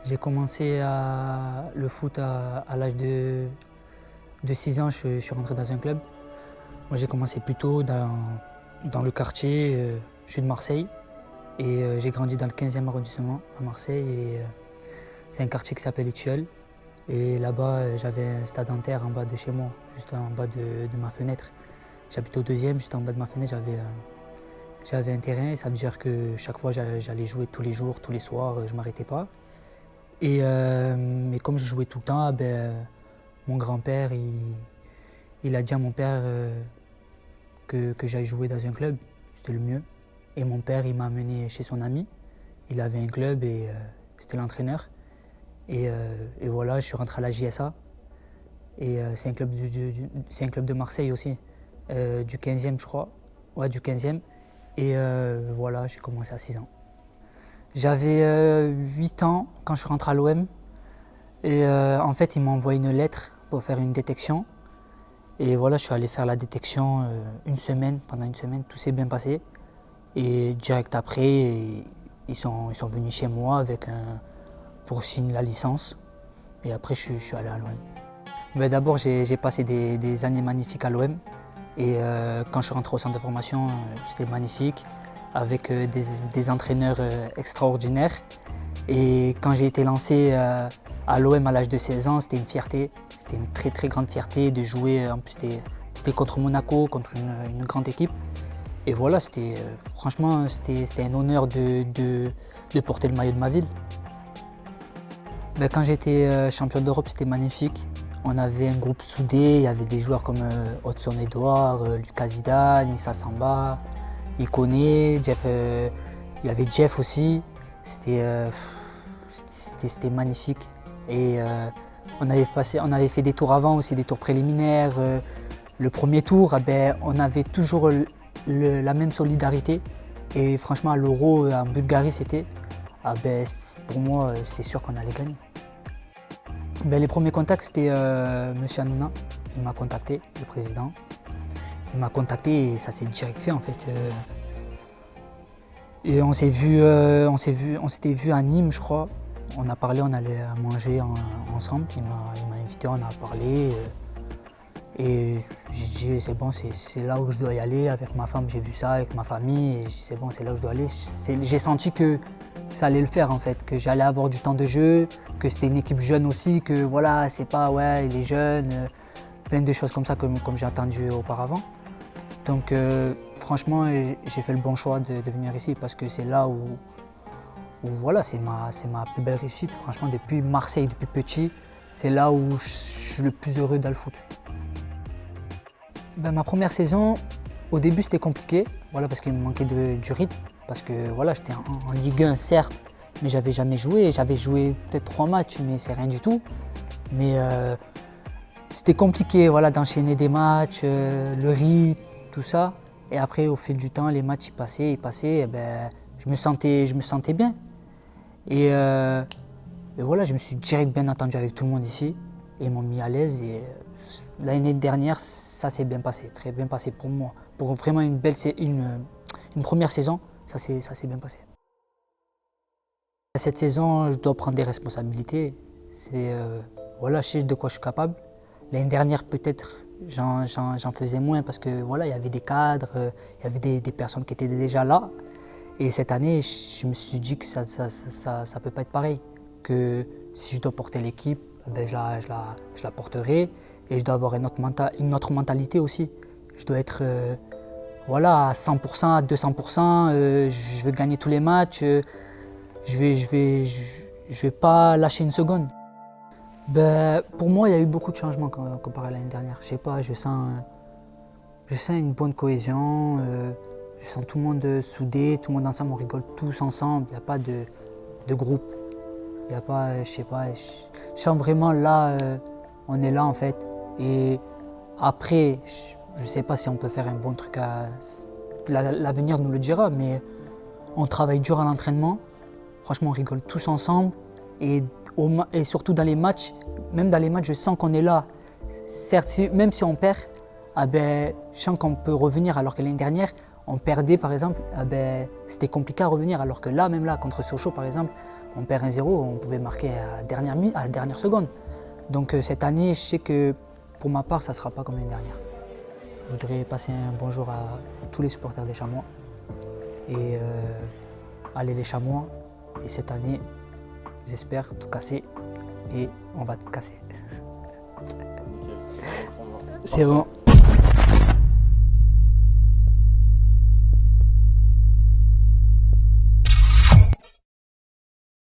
J'ai commencé le foot à l'âge de 6 ans, je suis rentré dans un club. Moi j'ai commencé plutôt dans le quartier, je suis de Marseille et j'ai grandi dans le 15e arrondissement à Marseille. C'est un quartier qui s'appelle Étiole. Et là-bas j'avais un stade en terre en bas de chez moi, juste en bas de ma fenêtre. J'habitais au 2e, juste en bas de ma fenêtre j'avais un terrain, ça veut dire que chaque fois j'allais jouer tous les jours, tous les soirs, je ne m'arrêtais pas. Mais comme je jouais tout le temps, mon grand-père il a dit à mon père que j'aille jouer dans un club, c'était le mieux. Et mon père il m'a amené chez son ami, il avait un club et c'était l'entraîneur. Et voilà, je suis rentré à la JSA. Et c'est un club de Marseille aussi, du 15e je crois, ouais du 15e. Et voilà, j'ai commencé à 6 ans. J'avais 8 ans quand je suis rentré à l'OM et en fait ils m'ont envoyé une lettre pour faire une détection et voilà je suis allé faire la détection pendant une semaine, tout s'est bien passé et direct après ils sont venus chez moi pour signer la licence et après je suis allé à l'OM. D'abord j'ai passé des années magnifiques à l'OM et quand je suis rentré au centre de formation c'était magnifique, avec des entraîneurs extraordinaires. Et quand j'ai été lancé à l'OM à l'âge de 16 ans, c'était une fierté, c'était une très très grande fierté de jouer. En plus c'était contre Monaco, contre une grande équipe. Et voilà, franchement c'était un honneur de porter le maillot de ma ville. Quand j'étais champion d'Europe, c'était magnifique. On avait un groupe soudé, il y avait des joueurs comme Hudson-Edouard, Lucas Zidane, Issa Samba, Ikoné, Jeff, il y avait Jeff aussi, c'était magnifique. Et on avait fait des tours avant aussi, des tours préliminaires. Le premier tour, on avait toujours la même solidarité. Et franchement, à l'Euro, en Bulgarie, pour moi, c'était sûr qu'on allait gagner. Les premiers contacts, c'était M. Hanouna. Il m'a contacté, le président. Il m'a contacté et ça s'est direct fait en fait. Et on s'était vu à Nîmes, je crois. On a parlé, on allait manger ensemble. Il m'a invité, on a parlé. Et j'ai dit c'est bon, c'est là où je dois y aller. Avec ma femme, j'ai vu ça, avec ma famille. Et j'ai dit c'est bon, c'est là où je dois aller. J'ai senti que ça allait le faire en fait, que j'allais avoir du temps de jeu, que c'était une équipe jeune aussi, que voilà, c'est pas ouais, il est jeune, plein de choses comme ça comme j'ai entendu auparavant. Donc franchement, j'ai fait le bon choix de venir ici parce que c'est là où voilà, c'est ma plus belle réussite. Franchement, depuis Marseille, depuis petit, c'est là où je suis le plus heureux dans le foot. Ma première saison, au début, c'était compliqué, voilà, parce qu'il me manquait du rythme. Parce que voilà, j'étais en Ligue 1, certes, mais j'avais jamais joué. J'avais joué peut-être 3 matchs, mais c'est rien du tout. Mais c'était compliqué voilà, d'enchaîner des matchs, le rythme, tout ça. Et après, au fil du temps, les matchs ils passaient, et je me sentais bien. Et voilà, je me suis direct bien entendu avec tout le monde ici. Et ils m'ont mis à l'aise. Et l'année dernière, ça s'est bien passé, très bien passé pour moi. Pour vraiment une première saison, ça s'est bien passé. Cette saison, je dois prendre des responsabilités. Voilà, je sais de quoi je suis capable. L'année dernière, peut-être, j'en faisais moins parce que voilà, il y avait des cadres, il y avait des personnes qui étaient déjà là. Et cette année, je me suis dit que ça peut pas être pareil. Que si je dois porter l'équipe, je la porterai. Et je dois avoir une autre mentalité aussi. Je dois être voilà, à 100%, à 200%. Je vais gagner tous les matchs. Je vais pas lâcher une seconde. Pour moi, il y a eu beaucoup de changements comparé à l'année dernière. Je sais pas, je sens une bonne cohésion, je sens tout le monde soudé, tout le monde ensemble, on rigole tous ensemble, il n'y a pas de groupe. Il n'y a pas, je sais pas, je sens vraiment là, on est là en fait. Et après, je sais pas si on peut faire un bon truc, l'avenir nous le dira, mais on travaille dur à l'entraînement. Franchement, on rigole tous ensemble. Et surtout dans les matchs, même dans les matchs, je sens qu'on est là. Certes, même si on perd, je sens qu'on peut revenir. Alors que l'année dernière, on perdait par exemple, c'était compliqué à revenir. Alors que là, même là, contre Sochaux par exemple, On perd 1-0, on pouvait marquer à la dernière seconde. Donc cette année, je sais que pour ma part, ça ne sera pas comme l'année dernière. Je voudrais passer un bonjour à tous les supporters des Chamois. Et allez les Chamois. Et cette année, j'espère tout casser. Et on va tout casser. Nickel. C'est bon.